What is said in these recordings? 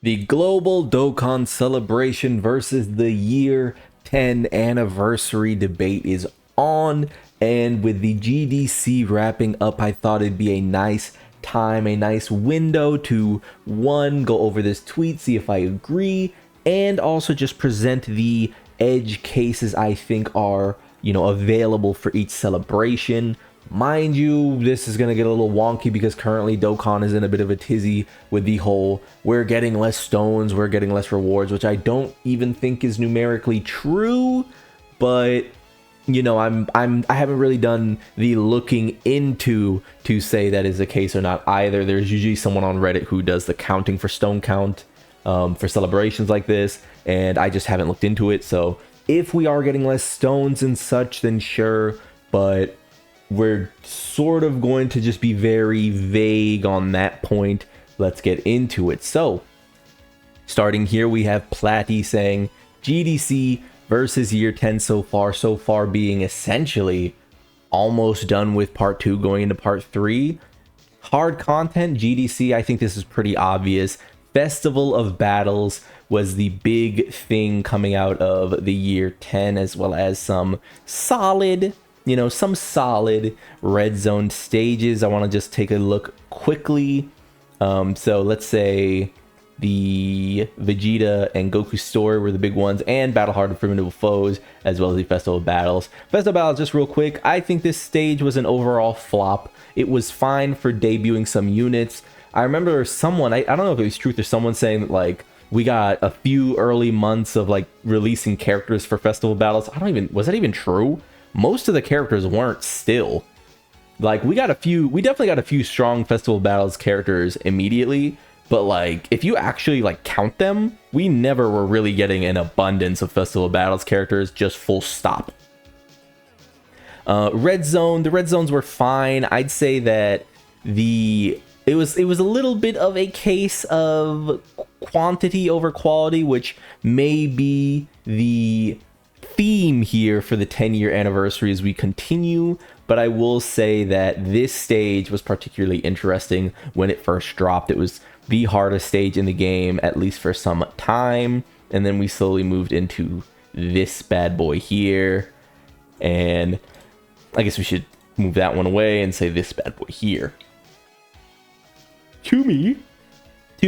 The Global Dokkan Celebration versus the year 10 anniversary debate is on, and with the GDC wrapping up, I thought it'd be a nice time, a nice window to go over this tweet, see if I agree, and also just present the edge cases I think are, available for each celebration. Mind you, this is going to get a little wonky because currently Dokkan is in a bit of a tizzy with the whole we're getting less stones, we're getting less rewards, which I don't even think is numerically true, but I haven't really done the looking into to say that is the case or not either. There's usually someone on Reddit who does the counting for stone count for celebrations like this, and I just haven't looked into it. So if we are getting less stones and such, then sure, but we're sort of going to just be very vague on that point. Let's get into it. So, starting here, we have Platy saying GDC versus year 10 so far being essentially almost done with part 2 going into part 3. Hard content, GDC, I think this is pretty obvious. Festival of Battles was the big thing coming out of the year 10, as well as some solid red zone stages. I want to just take a look quickly. So let's say the Vegeta and Goku story were the big ones, and Battle Hard and Formidable Foes, as well as the Festival of Battles. Festival of Battles, just real quick, I think this stage was an overall flop. It was fine for debuting some units. I remember someone, I don't know if it was Truth or someone saying that, like, we got a few early months of, like, releasing characters for Festival of Battles. Was that even true? Most of the characters weren't still. Like, we definitely got a few strong Festival Battles characters immediately, but, like, if you actually, like, count them, we never were really getting an abundance of Festival Battles characters, just full stop. Red Zone, the Red Zones were fine. I'd say that it was a little bit of a case of quantity over quality, which may be the theme here for the 10-year anniversary as we continue, but I will say that this stage was particularly interesting when it first dropped. It was the hardest stage in the game, at least for some time, and then we slowly moved into this bad boy here, and I guess we should move that one away and say this bad boy here. To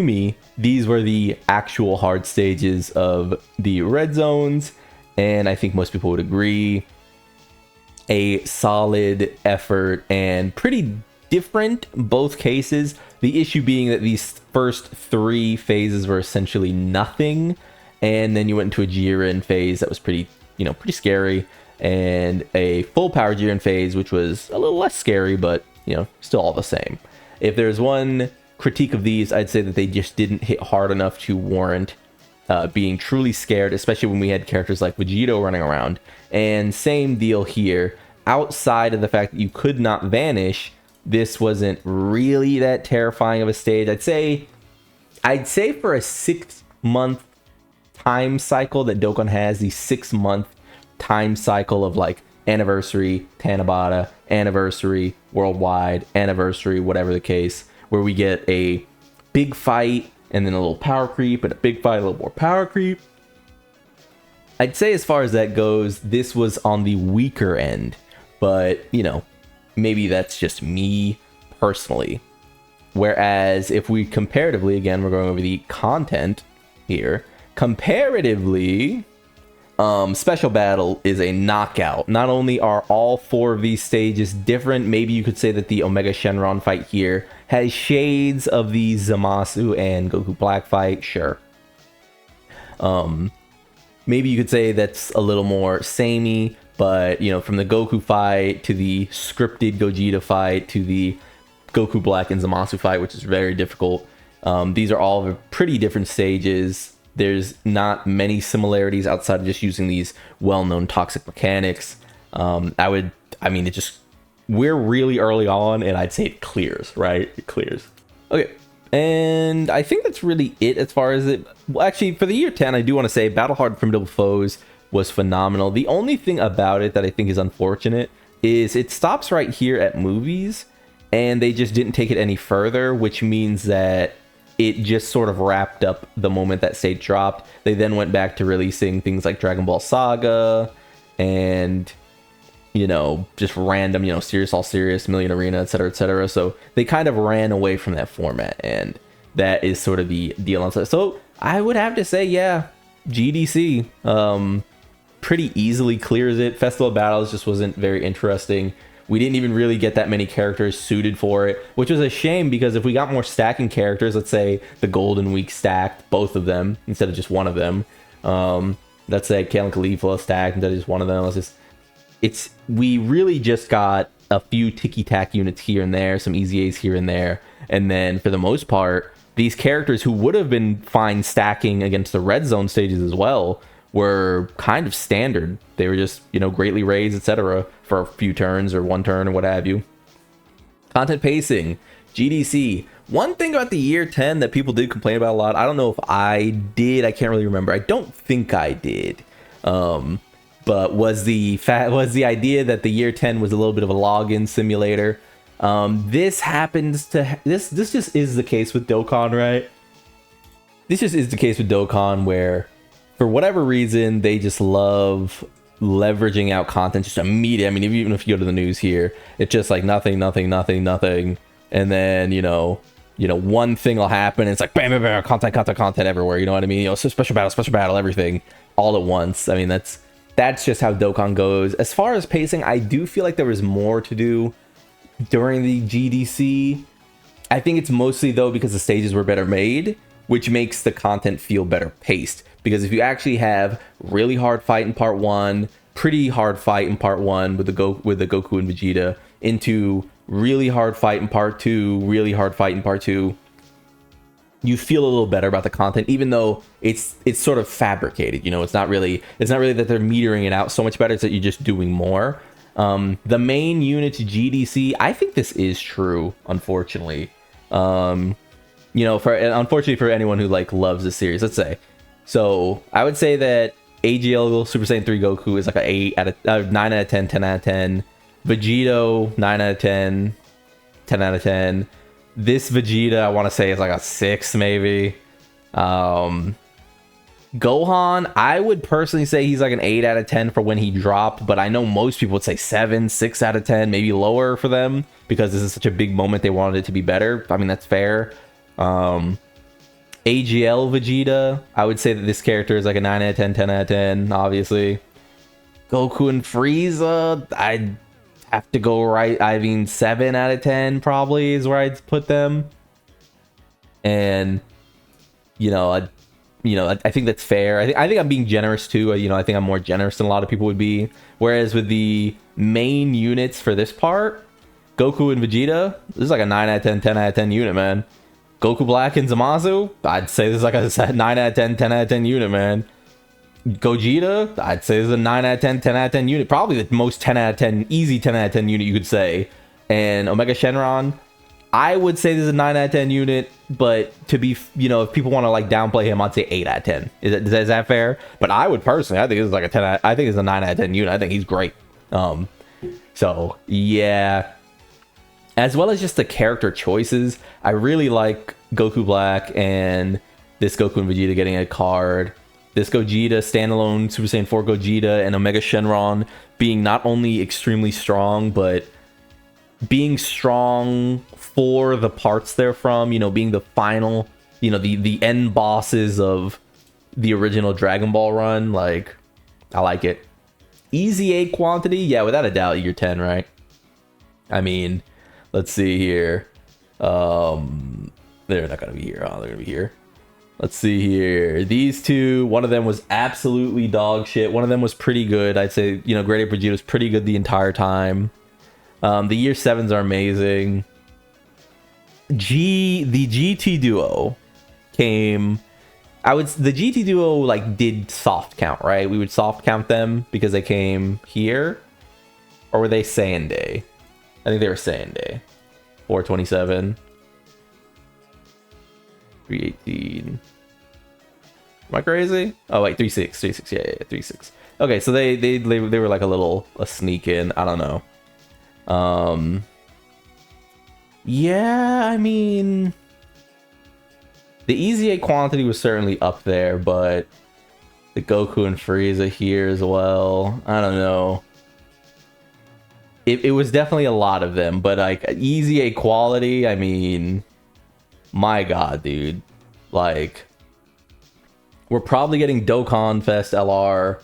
me, these were the actual hard stages of the red zones, and I think most people would agree. A solid effort and pretty different both cases. The issue being that these first 3 phases were essentially nothing, and then you went into a Jiren phase that was pretty scary, and a full power Jiren phase, which was a little less scary, but still all the same. If there's one critique of these, I'd say that they just didn't hit hard enough to warrant being truly scared, especially when we had characters like Vegito running around. And same deal here. Outside of the fact that you could not vanish, this wasn't really that terrifying of a stage. I'd say for a 6-month time cycle that Dokkan has, the 6-month time cycle of like anniversary, Tanabata, anniversary, worldwide, anniversary, whatever the case, where we get a big fight and then a little power creep and a big fight, a little more power creep. I'd say as far as that goes, this was on the weaker end, but maybe that's just me personally. Whereas if we comparatively, again, we're going over the content here, comparatively, Special Battle is a knockout. Not only are all 4 of these stages different, maybe you could say that the Omega Shenron fight here has shades of the Zamasu and Goku Black fight, sure. Maybe you could say that's a little more samey, but from the Goku fight to the scripted Gogeta fight to the Goku Black and Zamasu fight, which is very difficult. These are all pretty different stages. There's not many similarities outside of just using these well-known toxic mechanics. We're really early on, and I'd say it clears, right? It clears. Okay, and I think that's really it as far as it. Well, actually, for the year 10, I do want to say Battle Hard Formidable Foes was phenomenal. The only thing about it that I think is unfortunate is it stops right here at movies, and they just didn't take it any further, which means that it just sort of wrapped up the moment that stage dropped. They then went back to releasing things like Dragon Ball Saga and, you know, just random, you know, Serious All Serious, Million Arena, etc., etc. So they kind of ran away from that format, and that is sort of the deal on that. So I would have to say, yeah, GDC pretty easily clears it. Festival of Battles just wasn't very interesting. We didn't even really get that many characters suited for it, which was a shame, because if we got more stacking characters, let's say the Golden Week stacked both of them instead of just one of them. Let's say Kale and Khalifa stacked instead of just one of them. We really just got a few ticky-tack units here and there, some EZAs here and there, and then for the most part, these characters who would have been fine stacking against the red zone stages as well were kind of standard. They were just, you know, greatly raised, etc. for a few turns or one turn or what have you. Content pacing, GDC. One thing about the year 10 that people did complain about a lot, I don't know if I did, I can't really remember. I don't think I did. But was the idea that the year 10 was a little bit of a login simulator. This just is the case with Dokkan, right? This just is the case with Dokkan, where for whatever reason they just love leveraging out content just immediately. I mean, even if you go to the news here, it's just like nothing, and then you know one thing will happen and it's like bam, bam, bam, content everywhere. You know what I mean? You know, so special battle, everything all at once. I mean, that's just how Dokkan goes. As far as pacing, I do feel like there was more to do during the GDC. I think it's mostly though because the stages were better made, which makes the content feel better paced. Because if you actually have really hard fight in part 1, pretty hard fight in part 1 with the Goku and Vegeta, into really hard fight in part 2, really hard fight in part 2, you feel a little better about the content, even though it's sort of fabricated. You know, it's not really that they're metering it out so much better. It's that you're just doing more. The main units GDC, I think this is true, unfortunately. You know, unfortunately for anyone who like loves the series, let's say. So I would say that AGL Super Saiyan 3 Goku is like a 9 out of 10, 10 out of 10. Vegito, 9 out of 10, 10 out of 10. This Vegeta, I want to say, is like a 6 maybe. Gohan, I would personally say he's like an 8 out of 10 for when he dropped, but I know most people would say 7, 6 out of 10, maybe lower for them, because this is such a big moment, they wanted it to be better. I mean, that's fair. AGL Vegeta, I would say that this character is like a 9 out of 10, 10 out of 10, obviously. Goku and Frieza, I'd have to go right. I mean, 7 out of 10 probably is where I'd put them. And, I think that's fair. I think I'm being generous too. I think I'm more generous than a lot of people would be. Whereas with the main units for this part, Goku and Vegeta, this is like a 9 out of 10, 10 out of 10 unit, man. Goku Black and Zamasu, I'd say this is like a 9 out of 10, 10 out of 10 unit, man. Gogeta, I'd say this is a 9 out of 10, 10 out of 10 unit. Probably the most 10 out of 10, easy 10 out of 10 unit you could say. And Omega Shenron, I would say this is a 9 out of 10 unit, but to be, if people want to like downplay him, I'd say 8 out of 10. Is that fair? But I would personally, I think this is like a 10 out, I think it's a 9 out of 10 unit. I think he's great. So yeah. As well as just the character choices, I really like Goku Black and this Goku and Vegeta getting a card. This Gogeta, standalone Super Saiyan 4 Gogeta, and Omega Shenron being not only extremely strong, but being strong for the parts they're from, being the final, the end bosses of the original Dragon Ball run. Like, I like it. EZA Quantity, yeah, without a doubt, year 10, right? I mean, let's see here. They're not gonna be here. Oh, they're gonna be here. Let's see here. These two, one of them was absolutely dog shit. One of them was pretty good. I'd say, Great Ape Vegeta was pretty good the entire time. The year 7s are amazing. The GT duo came. The GT duo like did soft count, right? We would soft count them because they came here, or were they Saiyan Day? I think they were Saiyan Day. 427. 318. Am I crazy? Oh wait, 36. Yeah, 36. Okay, so they were like a sneak in. I don't know. Yeah, I mean, The EZA Quantity was certainly up there, but the Goku and Frieza here as well. I don't know. It was definitely a lot of them, but like EZA Quality, I mean, my god, dude. Like, we're probably getting Dokkan Fest LR,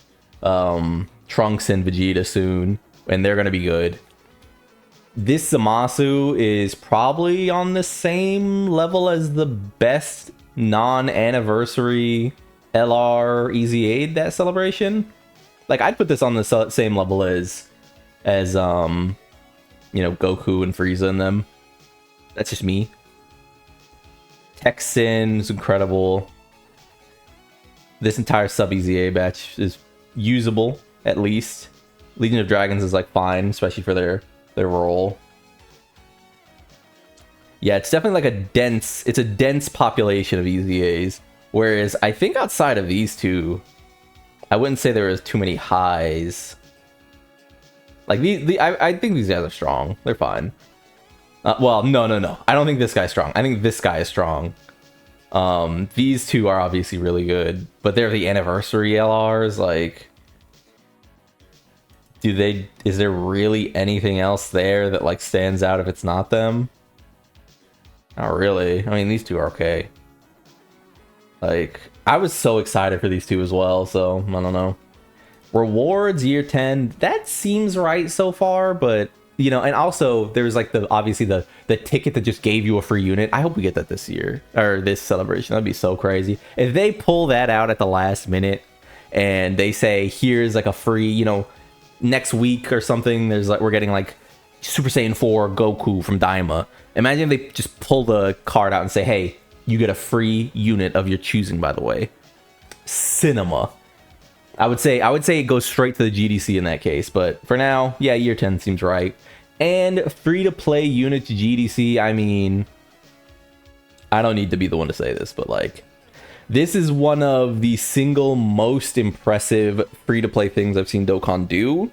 Trunks and Vegeta soon, and they're gonna be good. This Zamasu is probably on the same level as the best non-anniversary LR EZA that celebration. Like, I'd put this on the same level as you know, Goku and Frieza and them. That's just me. Texan is incredible. This entire sub EZA batch is usable, at least. Legion of Dragons is like fine, especially for their role. Yeah, it's definitely like it's a dense population of EZAs. Whereas I think outside of these two, I wouldn't say there was too many highs. Like I think these guys are strong. They're fine. Well, no. I don't think this guy's strong. I think this guy is strong. These two are obviously really good, but they're the anniversary LRs. Like, is there really anything else there that like stands out if it's not them? Not really. I mean, these two are okay. Like, I was so excited for these two as well, so I don't know. Rewards year 10, that seems right so far, but you know, and also there's like obviously the ticket that just gave you a free unit. I hope we get that this year or this celebration. That'd be so crazy if they pull that out at the last minute and they say here's like a free, you know, next week or something. There's like we're getting like Super Saiyan 4 Goku from Daima. Imagine if they just pull the card out and say, hey, you get a free unit of your choosing. By the way, cinema. I would say it goes straight to the GDC in that case, but for now, yeah, year 10 seems right. And free-to-play units GDC, I mean, I don't need to be the one to say this, but like, this is one of the single most impressive free-to-play things I've seen Dokkan do.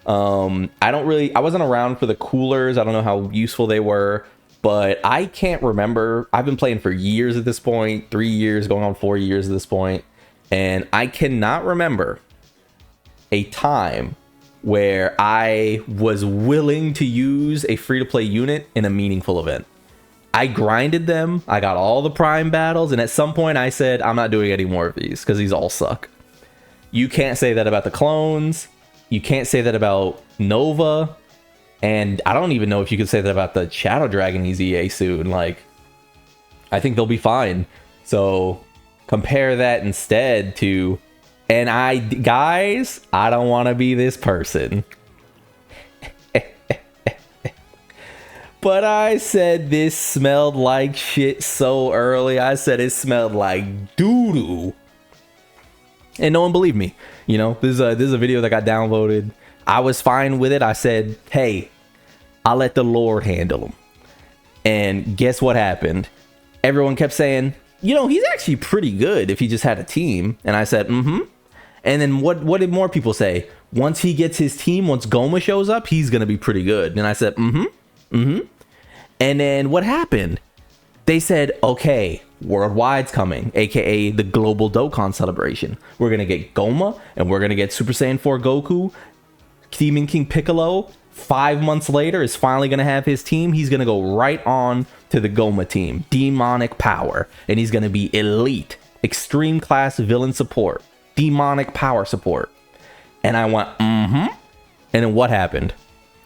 I wasn't around for the coolers. I don't know how useful they were, but I can't remember. I've been playing for years at this point, 3 years, going on 4 years at this point. And I cannot remember a time where I was willing to use a free-to-play unit in a meaningful event. I grinded them, I got all the prime battles, and at some point I said, I'm not doing any more of these because these all suck. You can't say that about the clones, you can't say that about Nova, and I don't even know if you could say that about the Shadow Dragon EZA soon. Like, I think they'll be fine. So compare that instead to, and guys, I don't want to be this person. But I said this smelled like shit so early. I said it smelled like doo-doo. And no one believed me. You know, this is a video that got downloaded. I was fine with it. I said, hey, I'll let the Lord handle them. And guess what happened? Everyone kept saying, you know, he's actually pretty good if he just had a team. And I said, mm-hmm. And then what did more people say? Once he gets his team, once Goma shows up, he's going to be pretty good. And I said, mm-hmm, mm-hmm. And then what happened? They said, okay, Worldwide's coming, aka the Global Dokkan Celebration. We're going to get Goma, and we're going to get Super Saiyan 4 Goku. Demon King Piccolo, 5 months later, is finally going to have his team. He's going to go right on to the Goma team, Demonic Power. And he's going to be elite, extreme class villain support, demonic power support. And I went, mm-hmm. And then what happened?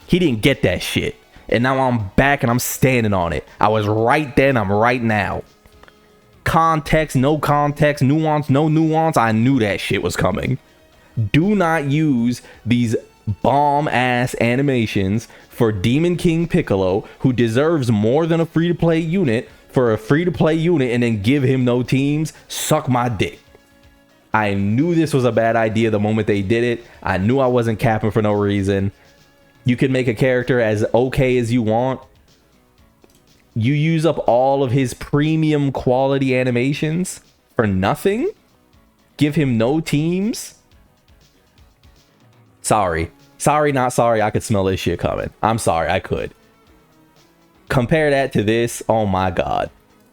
He didn't get that shit. And now I'm back and I'm standing on it. I was right then, I'm right now. Context, no context, nuance, no nuance. I knew that shit was coming. Do not use these bomb-ass animations for Demon King Piccolo, who deserves more than a free-to-play unit, for a free-to-play unit and then give him no teams. Suck my dick. I knew this was a bad idea the moment they did it. I knew I wasn't capping for no reason. You can make a character as okay as you want. You use up all of his premium quality animations for nothing? Give him no teams? Sorry. Sorry, not sorry. I could smell this shit coming. I'm sorry, I could. Compare that to this. Oh my god.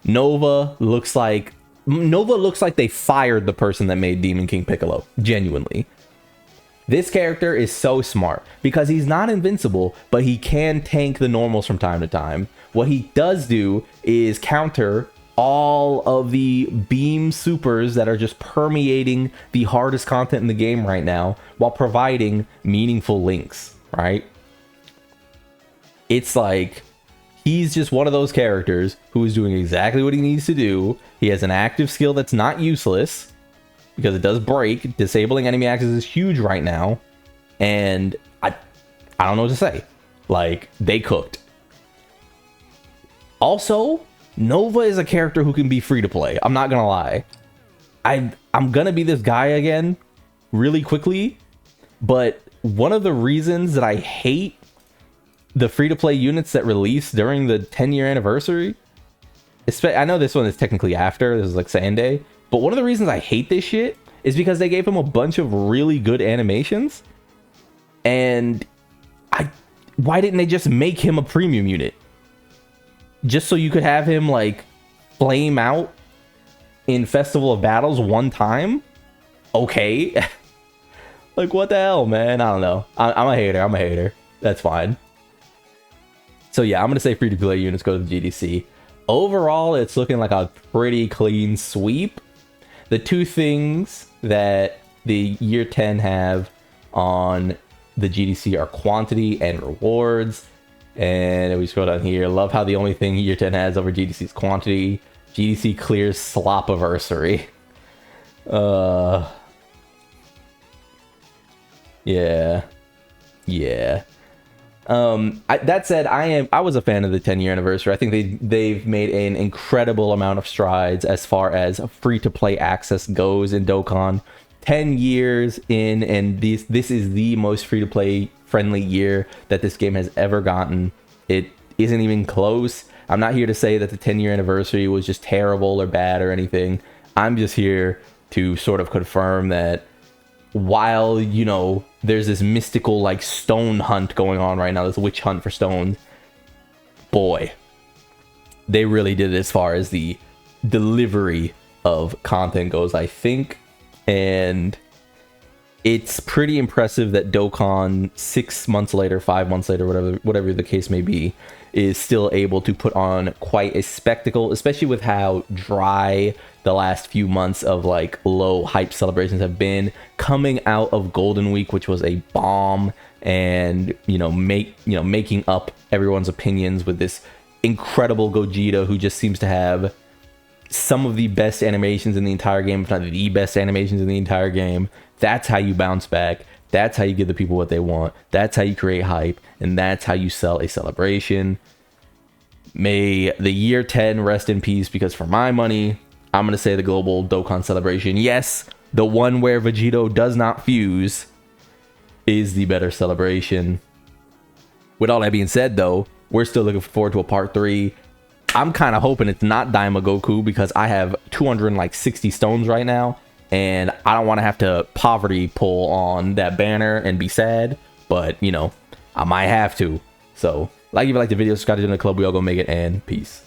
Nova looks like they fired the person that made Demon King Piccolo. Genuinely. This character is so smart because he's not invincible, but he can tank the normals from time to time. What he does do is counter all of the beam supers that are just permeating the hardest content in the game right now while providing meaningful links, right? It's like he's just one of those characters who is doing exactly what he needs to do. He has an active skill that's not useless because it does break. Disabling enemy access is huge right now. And I don't know what to say. Like, they cooked. Also, Nova is a character who can be free to play. I'm not gonna lie. I'm gonna be this guy again really quickly. But one of the reasons that I hate the free-to-play units that released during the 10-year anniversary, I know this one is technically after, this is like Sunday, but one of the reasons I hate this shit is because they gave him a bunch of really good animations, and why didn't they just make him a premium unit? Just so you could have him, like, flame out in Festival of Battles one time? Okay. Like, what the hell, man? I don't know. I'm a hater. That's fine. So yeah, I'm going to say free-to-play units go to the GDC. Overall, it's looking like a pretty clean sweep. The two things that the Year 10 have on the GDC are quantity and rewards. And if we scroll down here, love how the only thing Year 10 has over GDC is quantity. GDC clears Slopiversary. Yeah. That said, I was a fan of the 10-year anniversary. I think they've made an incredible amount of strides as far as free-to-play access goes in Dokkan. 10 years in, and this is the most free-to-play friendly year that this game has ever gotten. It isn't even close. I'm not here to say that the 10-year anniversary was just terrible or bad or anything. I'm just here to sort of confirm that while, you know, there's this mystical, like, stone hunt going on right now, this witch hunt for stones, boy, they really did it as far as the delivery of content goes, I think. And it's pretty impressive that Dokkan 6 months later, 5 months later, whatever the case may be, is still able to put on quite a spectacle, especially with how dry the last few months of, like, low hype celebrations have been, coming out of Golden Week, which was a bomb, and making up everyone's opinions with this incredible Gogeta who just seems to have some of the best animations in the entire game, if not the best animations in the entire game. That's how you bounce back. That's how you give the people what they want. That's how you create hype, and that's how you sell a celebration. May the Year 10 rest in peace, because for my money, I'm going to say the Global Dokkan Celebration, yes, the one where Vegito does not fuse, is the better celebration. With all that being said, though, we're still looking forward to a part 3. I'm kind of hoping it's not Daima Goku, because I have 260 stones right now, and I don't want to have to poverty pull on that banner and be sad, but, you know, I might have to. So, if you like the video, subscribe to the club, we all go make it, and peace.